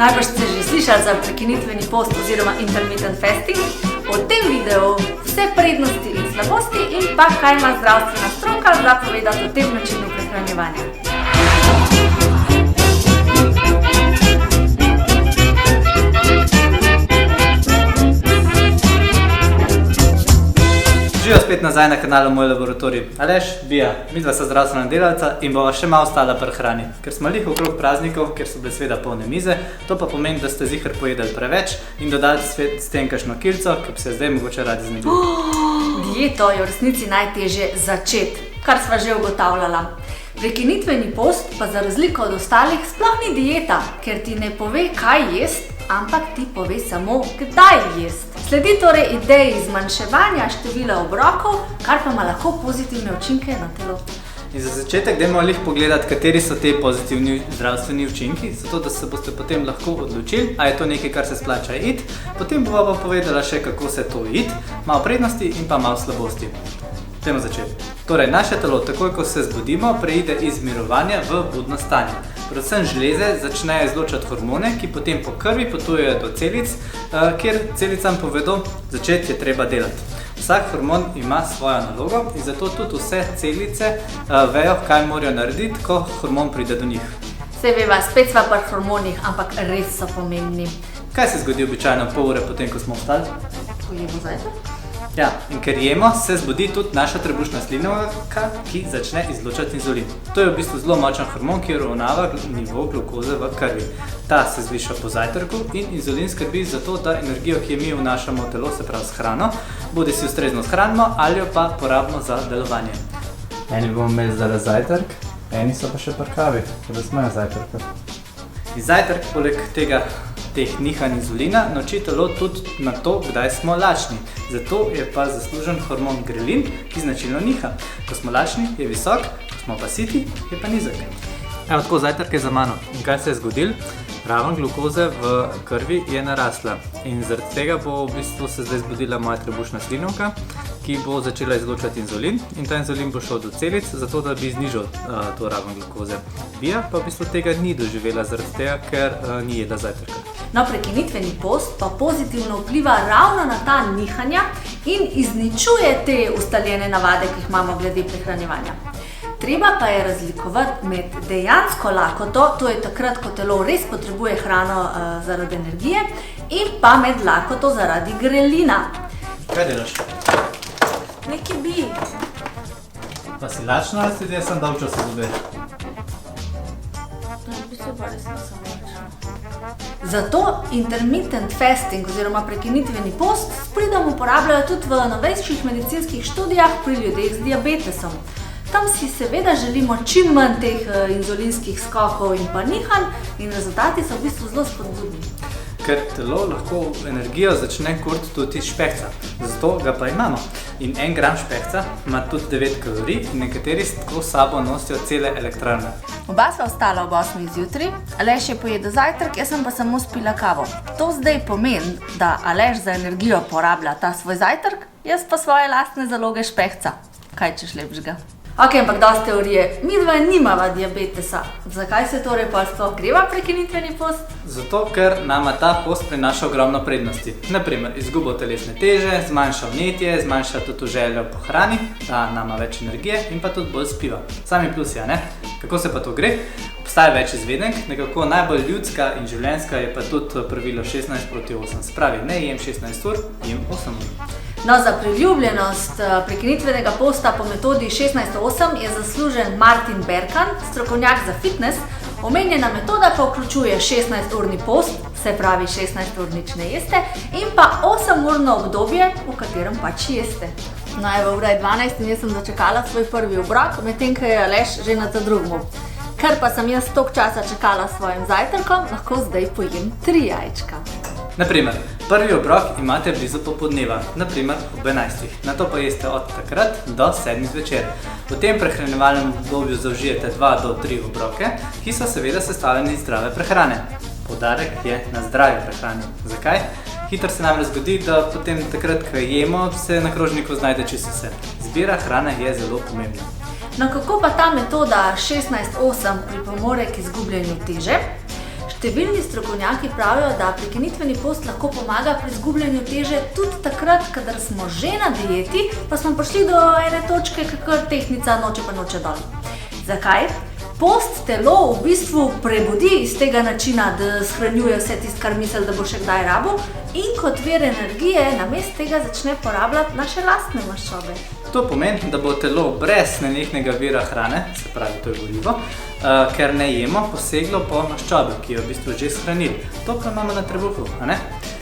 Najbrž ste že slišali za prekinitveni post oziroma intermittent fasting. V tem videu vse prednosti in slabosti in pa kaj ima zdravstvena stroka za povedati o tem načinu prehranjevanja. Živijo spet nazaj na kanalu Moj laboratorij. Aleš, Bija, midva sta zdravstvena delavca in bova še malo ostala pri hrani. Ker smo lih okrog praznikov, ker so bile seveda polne mize, to pa pomeni, da ste zihar pojedali preveč in dodali s tem kakšno kilco, ki bi se zdaj mogoče radi znebili. Dieto je v resnici najtežje začeti, kar sva že ugotavljala. Prekinitveni post pa za razliko od ostalih sploh ni dieta, ker ti ne pove, kaj jest, ampak ti pove samo, kdaj jest. Sledi torej ideji zmanjševanja števila obrokov, kar pa ima lahko pozitivne učinke na telo. In za začetek dajmo lih pogledati, kateri so te pozitivni zdravstveni učinki, zato da se boste potem lahko odločili, a je to nekaj, kar se splača iti. Potem bova pa povedala še, kako se to iti, malo prednosti in pa malo slabosti. Dajmo začeti. Torej, naše telo, takoj ko se zbudimo, preide iz mirovanja v budno stanje. Predvsem žleze začnejo izločati hormone, ki potem po krvi potujejo do celic, kjer celicam povedo, začeti je treba delati. Vsak hormon ima svojo nalogo in zato tudi vse celice vejo, kaj morajo narediti, ko hormon pride do njih. Saj veva, spet sva pri hormonih, ampak res so pomembni. Kaj se zgodi običajno pol ure potem, ko smo vstali? Pojemo zajtrk? Ja, in ker jemo, se zbudi tudi naša trebušna slinavka, ki začne izločati inzulin. To je v bistvu zelo močan hormon, ki uravnava nivo glukoze v krvi. Ta se zviša po zajtrku in inzulin skrbi za to, da energijo, ki jo mi vnašamo v telo, se pravi s hrano, bodi si ustrezno shranimo ali jo pa porabimo za delovanje. Eni bomo imeli zdaj zajtrk, eni so pa še pri kavi, da smejo zajtrka. In zajtrk, poleg teh nihanj inzulina, nauči telo tudi na to, kdaj smo lačni. Zato je pa zaslužen hormon grelin, ki značilno niha. Ko smo lačni, je visok, ko smo pa siti, je pa nizek. Evo tako, zajtrk je za mano. In kaj se je zgodilo? Raven glukoze v krvi je narasla. In zaradi tega bo v bistvu se zdaj zbudila moja trebušna slinavka, ki bo začela izločati inzulin in ta inzulin bo šel do celic, zato da bi znižal to raven glukoze. Bija pa v bistvu tega ni doživela zaradi tega, ker ni jedla zajtrka. No, prekinitveni post pa pozitivno vpliva ravno na ta nihanja in izničuje te ustaljene navade, ki jih imamo glede prehranjevanja. Treba pa je razlikovati med dejansko lakoto, to je takrat, ko telo res potrebuje hrano zaradi energije, in pa med lakoto zaradi grelina. Kaj delaš? Nekaj bi. Pa si lačna ali si zdaj sem dal čas zobe? Zato intermittent fasting oziroma prekinitveni post s pridom uporabljajo tudi v novejših medicinskih študijah pri ljudeh z diabetesom. Tam si seveda želimo čim manj teh inzulinskih skokov in pa nihanj in rezultati so v bistvu zelo spodbudni. Ker telo lahko energijo začne kuriti tudi iz špehca, zato ga pa imamo. In 1 gram špehca ima tudi 9 kalorij in nekateri tako s sabo nosijo cele elektrarne. Oba sva vstala ob 8 zjutraj, Aleš je pojedel zajtrk, jaz sem pa samo spila kavo. To zdaj pomeni, da Aleš za energijo porablja ta svoj zajtrk, jaz pa svoje lastne zaloge špehca. Kaj češ lepšega? Ok, ampak dosti teorije. Midva nimava diabetesa. Zakaj se torej pa sploh greva prekinitveni post? Zato, ker nama ta post prinaša ogromno prednosti. Naprimer, izgubo telesne teže, zmanjša vnetje, zmanjša tudi željo po hrani, da nama več energije in pa tudi bolj spiva. Sami plusi, a ne? Kako se pa to gre? Obstaja več izvedenk, nekako najbolj ljudska in življenjska je pa tudi pravilo 16:8. Spravi, ne jem 16 ur, jem 8 ur. No, za priljubljenost prekinitvenega posta po metodi 16:8 je zaslužen Martin Berkan, strokovnjak za fitness. Omenjena metoda pa vključuje 16-urni post, se pravi 16 ur nič ne jeste, in pa 8-urno obdobje, v katerem pač jeste. No, evo, ura je 12 in jaz sem začakala svoj prvi obrok, medtem ko je Aleš že na ta drugmu. Ker pa sem jaz toliko časa čakala s svojim zajtrkom, lahko zdaj pojem 3 jajčka. Naprimer, prvi obrok imate blizu popoldneva, naprimer ob 11. Nato pa jeste od takrat do 7 zvečer. V tem prehranjevalnem obdobju zaužijete 2 do 3 obroke, ki so seveda sestavljeni iz zdrave prehrane. Poudarek je na zdravi prehrani. Zakaj? Hitro se namreč zgodi, da potem takrat, ko jemo, se na krožniku znajde čisto vse. Izbira hrane je zelo pomembna. No, kako pa ta metoda 16:8 pripomore k izgubljanju teže? Številni strokovnjaki pravijo, da prekinitveni post lahko pomaga pri izgubljanju teže tudi takrat, kadar smo že na dieti, pa smo prišli do ene točke, kakor tehtnica noče pa noče dol. Zakaj? Post telo v bistvu prebudi iz tega načina, da shranjuje vse tisto, kar misli, da bo še kdaj rabil, in kot vir energije namesto tega začne porabljati naše lastne maščobe. To pomeni, da bo telo brez nenehnega vira hrane, se pravi to je gorivo, ker ne jemo, poseglo po maščobi, ki jo v bistvu že shranili. To pa imamo na trebuhu, a ne?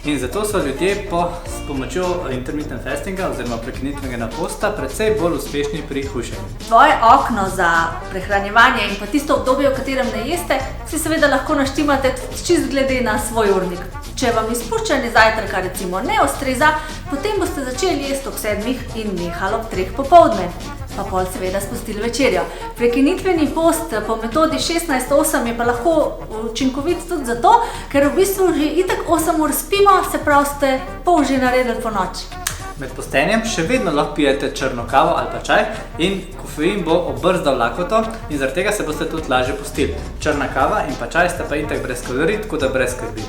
In zato so ljudje s pomočjo intermittent fastinga oziroma prekinitvenega posta precej bolj uspešni pri hujšanju. Tvoje okno za prehranjevanje in pa tisto obdobje, v katerem ne jeste, si seveda lahko naštimate čisto glede na svoj urnik. Če vam izpuščanje zajtrka recimo ne ustreza, potem boste začeli jesti ob 7 in nehali ob 3 popoldne. Pa pol seveda spustili večerjo. Prekinitveni post po metodi 16-8 je pa lahko učinkovit tudi zato, ker v bistvu že itak 8 ur spimo, se pravi ste pol že naredili po noči. Med postenjem še vedno lahko pijete črno kavo ali pa čaj in kofein bo obrzdal lakoto in zaradi tega se boste tudi lažje pustili. Črna kava in pa čaj sta pa itak brez kalorij, tako da brez skrbi.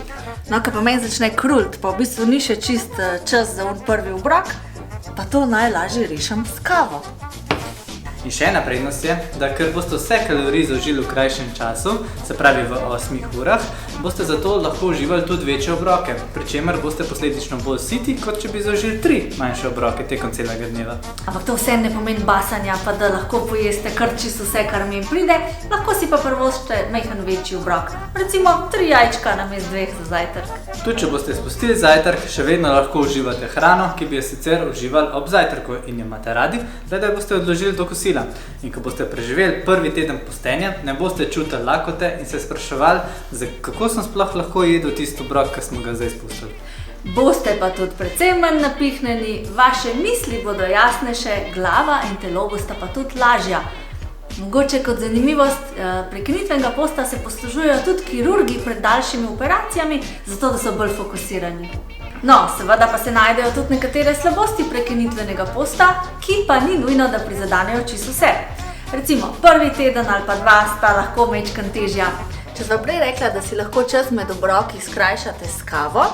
No, ko pa meni začne kruliti, pa v bistvu ni še čist čas za prvi obrok, pa to najlažje rešim s kavo. In še ena prednost je, da ker boste vse kalorije zaužili v krajšem času, se pravi v 8 urah, boste zato lahko uživali tudi večje obroke, pri čemer boste posledično bolj siti, kot če bi zaužili 3 manjše obroke tekom celega dneva. Ampak to vse ne pomeni basanja, pa da lahko pojeste kar čisto vse, kar mi pride, lahko si pa privoščite majhen večji obrok, recimo 3 jajčka namesto 2 za zajtrk. Tudi če boste spustili zajtrk, še vedno lahko uživate hrano, ki bi jo sicer uživali ob zajtrku in jo imate radi, da boste odložili do kosila. In ko boste preživeli prvi teden postenja, ne boste čutili lakote in se spraševali, kako sem sploh lahko jedel tisto obrok, ki smo ga zdaj spustili. Boste pa tudi precej manj napihnjeni, vaše misli bodo jasnejše, glava in telo bosta pa tudi lažja. Mogoče kot zanimivost, prekinitvenega posta se poslužujejo tudi kirurgi pred daljšimi operacijami, zato da so bolj fokusirani. No, seveda pa se najdejo tudi nekatere slabosti prekinitvenega posta, ki pa ni nujno, da prizadanejo čisto vse. Recimo, prvi teden ali pa 2 sta lahko majčkeno težja. Če sva prej rekla, da si lahko čas med obroki skrajšate s kavo,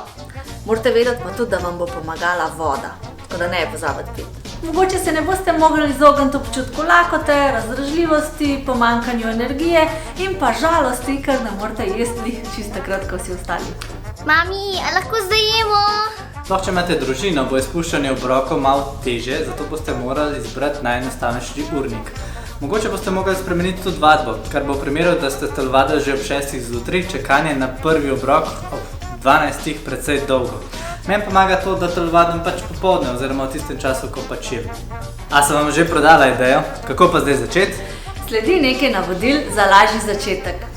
morate vedeti pa tudi, da vam bo pomagala voda, tako da ne pozabite piti. Mogoče se ne boste mogli izogniti občutku lakote, razdražljivosti, pomanjkanju energije in pa žalosti, ker ne morate jesti čisto takrat, ko si ostali. Mami, a lahko zdaj jemo? Sploh če imate družino, bo izpuščanje obrokov malo težje, zato boste morali izbrati najenostavnejši urnik. Mogoče boste mogli spremeniti tudi vadbo, kar bo v primeru, da ste telovadili že ob 6 zjutraj, čakanje na prvi obrok ob 12 precej dolgo. Meni pomaga to, da telovadim pač popoldne oziroma v tistem času, ko pač jem. A sem vam že prodala idejo? Kako pa zdaj začeti? Sledi nekaj navodil za lažji začetek.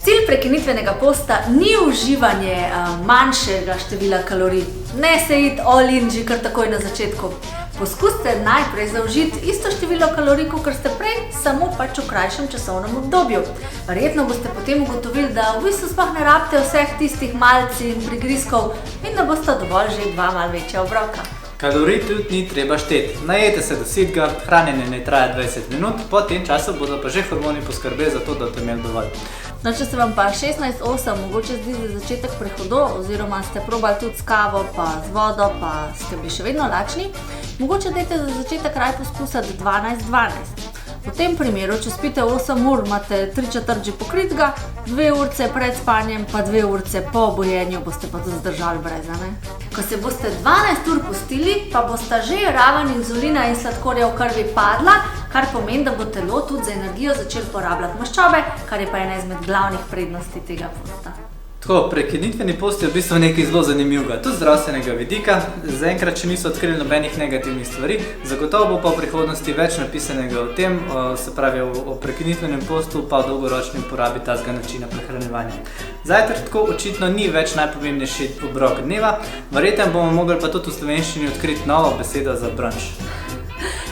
Cilj prekinitvenega posta ni uživanje manjšega števila kalorij. Ne se iti all in že kar takoj na začetku. Poskusite najprej zaužiti isto število kalorij, kot ste prej, samo pač v krajšem časovnem obdobju. Verjetno boste potem ugotovili, da v bistvu sploh ne rabite vseh tistih malci in prigrizkov in da boste dovolj že 2 malo večja obroka. Kalorij tudi ni treba šteti. Najete se do sitega, hranjenje ne traja 20 minut, po tem času bodo pa že hormoni poskrbeli za to, da boste imeli dovolj. No, če se vam pa 16-8 mogoče zdi za začetek prehudo oziroma ste probali tudi s kavo pa z vodo pa ste bili še vedno lačni, mogoče dajte za začetek raj poskusiti 12-12. V tem primeru, če spite 8 ur, imate 3/4 že pokritega, 2 urce pred spanjem pa 2 urce po bojenju boste pa tudi zdržali breza, ne? Ko se boste 12 ur pustili, pa bosta že raven inzulina in sladkorja v krvi padla, kar pomeni, da bo telo tudi za energijo začelo porabljati maščobe, kar je pa ena izmed glavnih prednosti tega posta. Tako, prekinitveni post je v bistvu nekaj zelo zanimivega, tudi zdravstvenega vidika. Zaenkrat še niso odkrili nobenih negativnih stvari, zagotovo bo pa v prihodnosti več napisanega o tem, se pravi o prekinitvenem postu pa o dolgoročni uporabi tazga načina prehranjevanja. Zajtrk tako očitno ni več najpomembnejši obrok dneva, verjetno bomo mogli pa tudi v slovenščini odkriti novo besedo za brunch.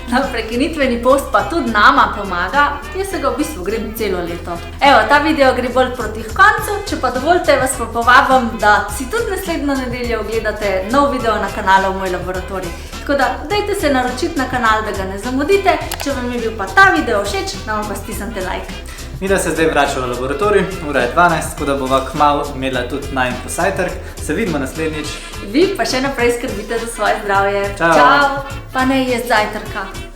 No, prekinitveni post pa tudi nama pomaga, jaz se ga v bistvu grem celo leto. Evo, ta video gre bolj proti koncu, če pa dovolite, vas pa povabim, da si tudi naslednjo nedeljo ogledate nov video na kanalu Moj laboratorij. Tako da, dajte se naročiti na kanal, da ga ne zamudite, če vam je bil pa ta video všeč, nam pa stisnite like. Mi da se zdaj vračamo v laboratorij, ura je 12, tako da bova kmalu imela tudi najin posajtrk. Se vidimo naslednjič. Vi pa še naprej skrbite za svoje zdravje. Čau. Čau. Pa ne jest zajtrka.